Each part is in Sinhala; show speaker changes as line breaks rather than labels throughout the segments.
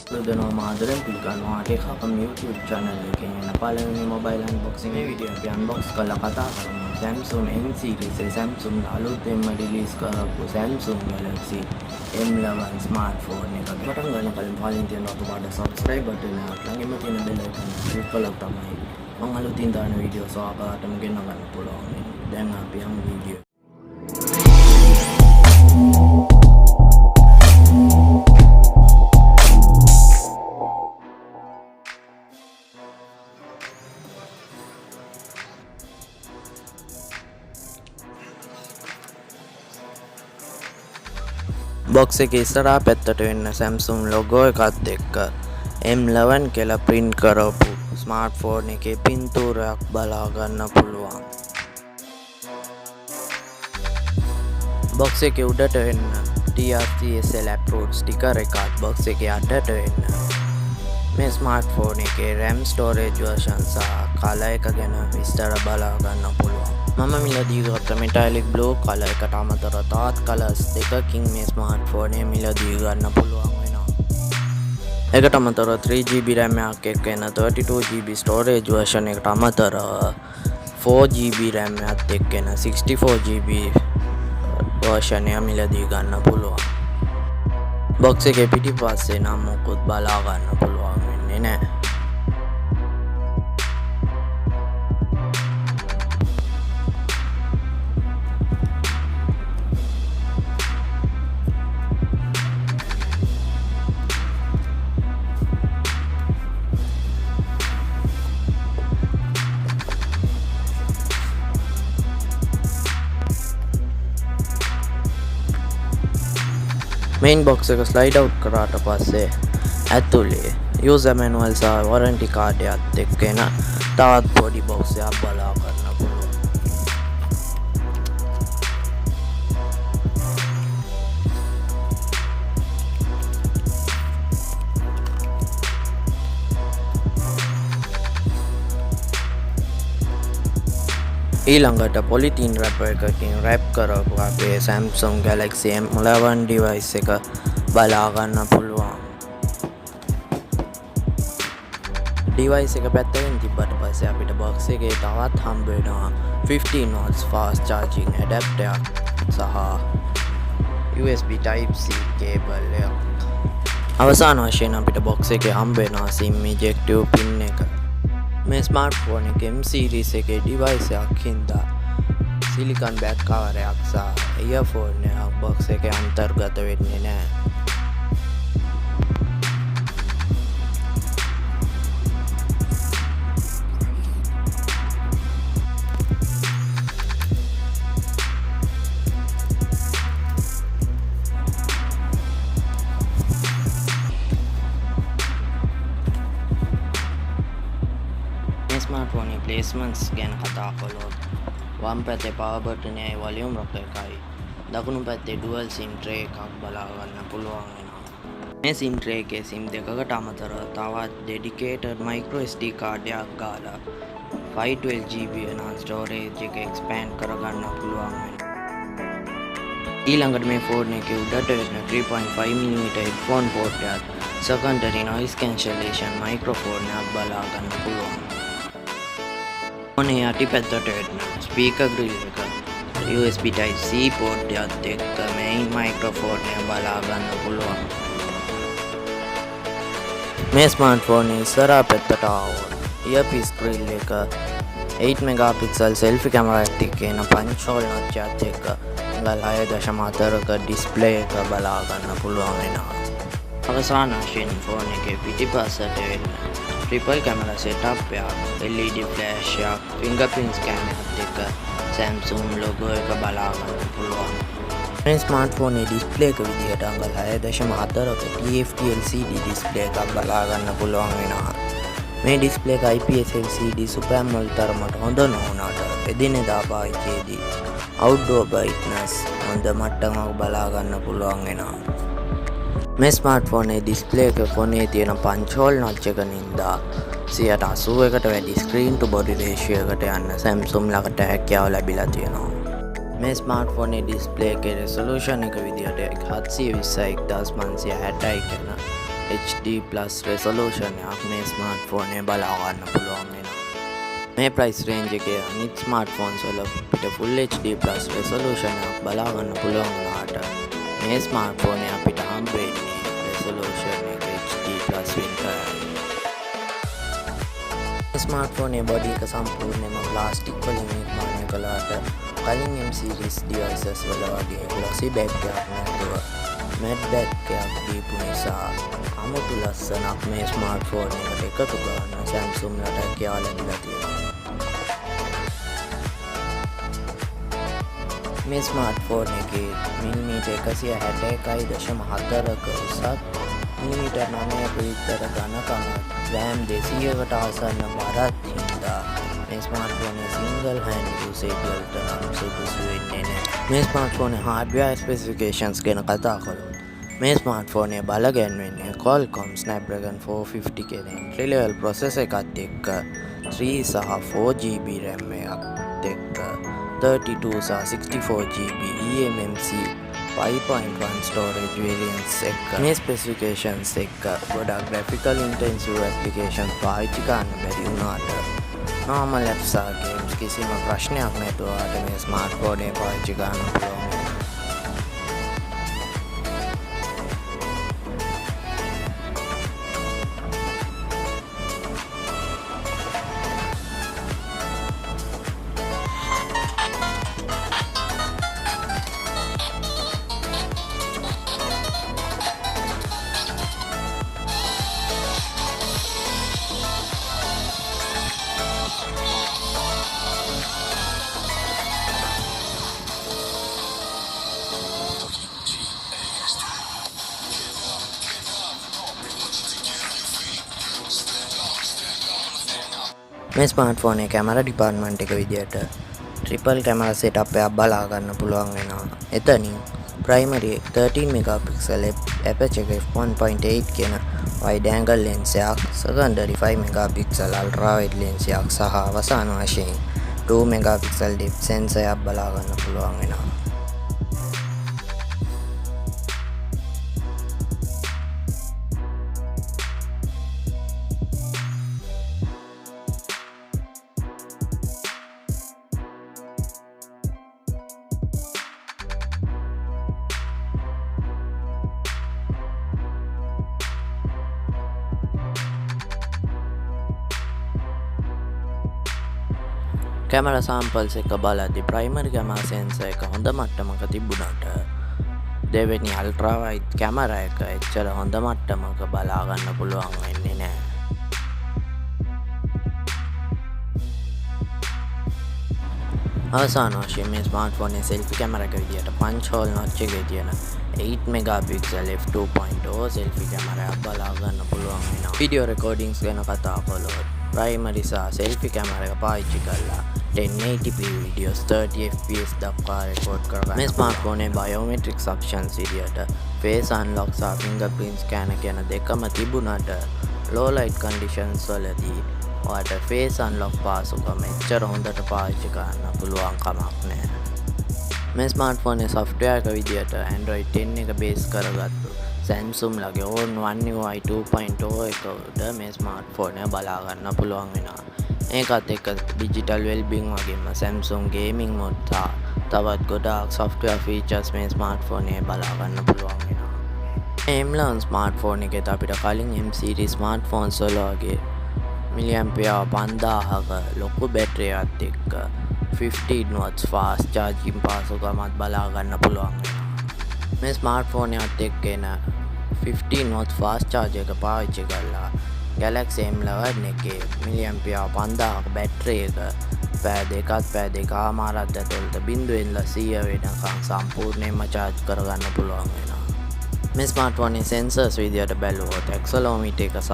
දෙනවා මාදරෙන් පිළිගන්නවා Haqam YouTube channel එකේ යන පළවෙනි mobile unboxing video එක unbox කරලා කතා කරමු. Samsung M-Series Samsung අලුතෙන්ම release කරපු Samsung Galaxy M11 smartphone එක. පටන් ගන්න කලින් තියෙනවා ඔයාලට subscribe button එක ළඟින්ම තියෙන bell icon එක click කළා තමයි මම අලුතින් දාන videos ඔයාලටම ගෙන්න ගන්න පුළුවන්. දැන් අපි යමු video. box එකේ ඉස්සරහා පැත්තට වෙන්න Samsung logo එකත් එක්ක M11 කියලා print කරපු smartphone එකේ පින්තූරයක් බලා ගන්න පුළුවන්. box එකේ උඩට වෙන්න TRCSL approved sticker එකත් box එකේ අඩට වෙන්න මේ smartphone එකේ RAM storage version සහ color එක ගැන විස්තර බලා ගන්න පුළුවන්. මම මිලදී ගත්ත metallic blue color එකට අමතරව තවත් colors දෙකකින් මේ smartphone එක මිලදී ගන්න පුළුවන් වෙනවා. ඒකට අමතරව 3GB RAM එකක් එක්ක එන 32GB storage version එකට අමතරව 4GB RAM එකත් එක්ක එන 64GB version එක මිලදී ගන්න පුළුවන්. box එකේ පිටිපස්සේ නම් මොකොත් බලා ගන්න පුළුවන් වෙන්නේ නැහැ. main box එක slide out කරාට පස්සේ ඇතුලේ user manual සහ warranty card එකත් එක්ක එන තවත් පොඩි box එකක් බලා ගන්න පුළුවන්. ඊළඟට polythene wrapper එකකින් wrap කරපු අපේ Samsung Galaxy M11 device එක බලා ගන්න පුළුවන්. device එක පැත්තකින් තිබ්බට පස්සේ අපිට box එකේ තවත් හම්බ වෙනවා 15 watts fast charging adapter සහ USB type C cable එක. අවසාන වශයෙන් අපිට box එකේ හම්බ වෙනවා SIM ejective pin එක. මේ smartphone එක M-Series එකේ device එකක් හින්දා silicon back cover එකක් සහ earphone එකක් box එකේ අන්තර්ගත වෙන්නේ නැහැ. smartphone placements ගැන කතා කළොත් වම් පැත්තේ power button එකයි volume rocker එකයි දකුණු පැත්තේ dual sim tray එකක් බලා ගන්න පුළුවන් වෙනවා. මේ sim tray එකේ sim දෙකකට අමතරව තවත් dedicated micro SD card එකක් ගාලා 512GB enhanced storage එක expand කරගන්න පුළුවන් වෙනවා. ඊළඟට මේ phone එකේ උඩට වෙන 3.5mm headphone port එකත් secondary noise cancellation microphone එකක් බලා ගන්න පුළුවන්. ඔනේ යටි පැත්තට වෙන ස්පීකර් ග්‍රිල් එක USB type C port එකත් එක්ක main microphone එක බලා ගන්න පුළුවන්. මේ smartphone එක ඉස්සරහා පැත්තට ආවොත් earpiece grill එක 8 megapixel selfie camera එකක් එන punch hole notch එකත් එක්ක 6.4ක display එක බලා ගන්න පුළුවන් වෙනවා. අවසාන වශයෙන් phone එකේ පිටිපස්සට වෙන triple camera setup එකක් LED flash එකක් fingerprint scanner එකත් එක්ක Samsung logo එක බලා ගන්න පුළුවන්. මේ smartphone එකේ display එක විදිහට අංගල් 6.4ක TFT LCD display එකක් බලා ගන්න පුළුවන් වෙනවා. මේ display එක IPS LCD super AMOLED තරමට හොඳ නොවුණාට එදිනෙදා පාවිච්චියේදී outdoor brightness හොඳ මට්ටමක් බලා ගන්න පුළුවන් වෙනවා. මේ smartphone එකේ display එක කොනේ තියෙන punch hole notch එක නින්දා 80%කට වැඩි screen to body ratio එකට යන්න Samsung ළඟට හැකියාව ලැබිලා තියෙනවා. මේ smartphone display එකේ resolution එක විදිහට 720x1560 කරන HD+ resolution එකක් මේ ස්මාර්ට්ෆෝන් එක බලා ගන්න පුළුවන් වෙනවා. මේ price range එකේ අනිත් ස්මාර්ට්ෆෝන්ස් වල අපිට full HD+ resolution එකක් බලා ගන්න පුළුවන් වුණාට මේ ස්මාර්ට්ෆෝන් එක අපිට හම්බ වෙන්නේ resolution එක HD+ විතරයි. ස්මාර්ට්ෆෝන් එකේ බොඩි එක සම්පූර්ණයෙන්ම ප්ලාස්ටික් වලින් නිර්මාණය කළාට කලින් M-Series devices වල වගේ glossy back එකක් නැතුව matte back එකක් දීපු නිසා අමුතු ලස්සනක් මේ ස්මාර්ට්ෆෝන් එකට එකතු කරන්න Samsung ලට හැකියාව ලැබිලා තියෙනවා. මේ ස්මාර්ට්ෆෝන් එකේ මිලිමීටර් 161.4ක උසත් මිලිමීටර් 9ක විතර ඝනකම RAM 200කට ආසන්න බරත් හින්දා මේ ස්මාර්ට්ෆෝන් එක සිංගල් හෑන්ඩ් යූසේජ් වලට නම් සුදුසු වෙන්නේ නැහැ. මේ ස්මාර්ට්ෆෝන් එකේ hardware specifications ගැන කතා කරමු. මේ ස්මාර්ට්ෆෝන් එක බල ගැන්වෙන්නේ Qualcomm Snapdragon 450 කියන entry level processor එකත් එක්ක 3 සහ 4GB RAM එකත් එක්ක 32 සහ 64GB eMMC 5.1 storage variants එක්ක මේ specifications එක්ක ගොඩක් graphical intensive applications පාවිච්චි කරන්න බැරි වුණාට normal apps සහ games කිසිම ප්‍රශ්නයක් නැතුව මේ ස්මාර්ට්ෆෝන් එක පාවිච්චි කරන්න පුළුවන්. මේ ස්මාර්ට්ෆෝන් එකේ කැමරා ඩිපාර්ට්මන්ට් එක විදියට ට්‍රිපල් කැමරා සෙටප් එකක් බලා ගන්න පුළුවන් වෙනවා. එතනින් ප්‍රයිමරි 13 මෙගාපික්සල් ඇපර්චර් එක 1.8 කියන wide angle lens එකක්, secondary 5 megapixel ultra wide lens එකක් සහ අවසාන වශයෙන් 2 මෙගාපික්සල් depth sensor එකක් බලා ගන්න පුළුවන් වෙනවා. කැමරා සැම්පල්ස් එක බලද්දී ප්‍රයිමරි කැමරා සෙන්සර් එක හොඳ මට්ටමක තිබුණාට දෙවෙනි අල්ට්‍රා වයිඩ් කැමරා එක එච්චර හොඳ මට්ටමක බලා ගන්න පුළුවන් වෙන්නේ නැහැ. අවසාන වශයෙන් මේ ස්මාර්ට්ෆෝන් එකේ සෙල්ෆි කැමරා එක විදියට පන්ච් හෝල් නොච් එකේ තියෙන 8 මෙගාපික්සල් f2.0 සෙල්ෆි කැමරා එක බලා ගන්න පුළුවන් වෙනවා. වීඩියෝ රෙකෝඩින්ග්ස් ගැන කතා කළොත් ප්‍රයිමරි සහ සෙල්ෆි කැමරා එක පාවිච්චි කරලා 1080p videos 30 fps දක්වා රෙකෝඩ් කරගන්න. මේ ස්මාර්ට්ෆෝන් එකේ biometrics options විදියට face unlock සහ fingerprint scanner කියන දෙකම තිබුණාට low light conditions වලදී ඔයාලට face unlock පාසුකම එච්චර හොඳට පාවිච්චි කරන්න පුළුවන් කමක් නැහැ. මේ ස්මාර්ට්ෆෝන් එකේ software එක විදියට Android 10 එක base කරගත්තු Samsung ලගේ All One UI 2.0 එක උඩ මේ ස්මාර්ට්ෆෝන් එක බලා ගන්න පුළුවන් වෙනවා. ඒකත් එක්ක digital well-being වගේම Samsung gaming mode තවත් ගොඩාක් software features මේ ස්මාර්ට්ෆෝන් එකේ බලා ගන්න පුළුවන් වෙනවා. M11 ස්මාර්ට්ෆෝන් එකේත් අපිට කලින් M-Series ස්මාර්ට්ෆෝන්ස් වල වගේ මිලිඇම්පියර් 5000ක ලොකු බැටරි එකත් එක්ක 15 watts fast charging පාසුකමත් බලා ගන්න පුළුවන් වෙනවා. මේ ස්මාර්ට්ෆෝන් එකත් එක්ක එන 15 watts fast charger එක පාවිච්චි කරලා Galaxy M11 එකේ මිලිඇම්පියර් 5000ක බැටරි එක පැය දෙකමාරක් ඇතුළත 0.100 වෙනකම් සම්පූර්ණයෙන්ම charge කරගන්න පුළුවන් වෙනවා. මේ ස්මාර්ට්ෆෝන් එකේ sensors විදියට බැලුවොත් accelerometer එක සහ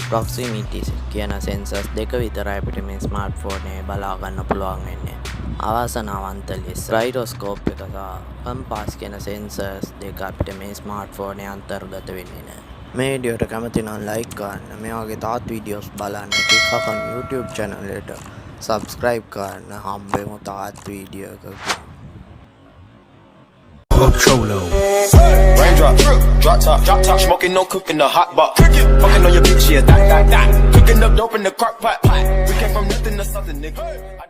proximity කියන sensors දෙක විතරයි අපිට මේ ස්මාර්ට්ෆෝන් එකේ බලා ගන්න පුළුවන් වෙන්නේ. අවාසනාවන්ත ලෙස gyroscope එක සහ compass කියන sensors දෙක අපිට මේ ස්මාර්ට්ෆෝන් එකේ අන්තර්ගත වෙන්නේ නැහැ. මේ වීඩියෝට කැමති නම් like කරන්න. මේ වගේ තාත් වීඩියෝස් බලන්න Haqam YouTube channel එකට subscribe කරන්න. හම්බෙමු තාත් වීඩියෝ එකක. Cholo. Raindrop.
Drop top, smoking, no cooking, the hot pot. Fucking on your bitch, yeah, that. Cooking up dope in the crock pot. We came from nothing to something, nigga.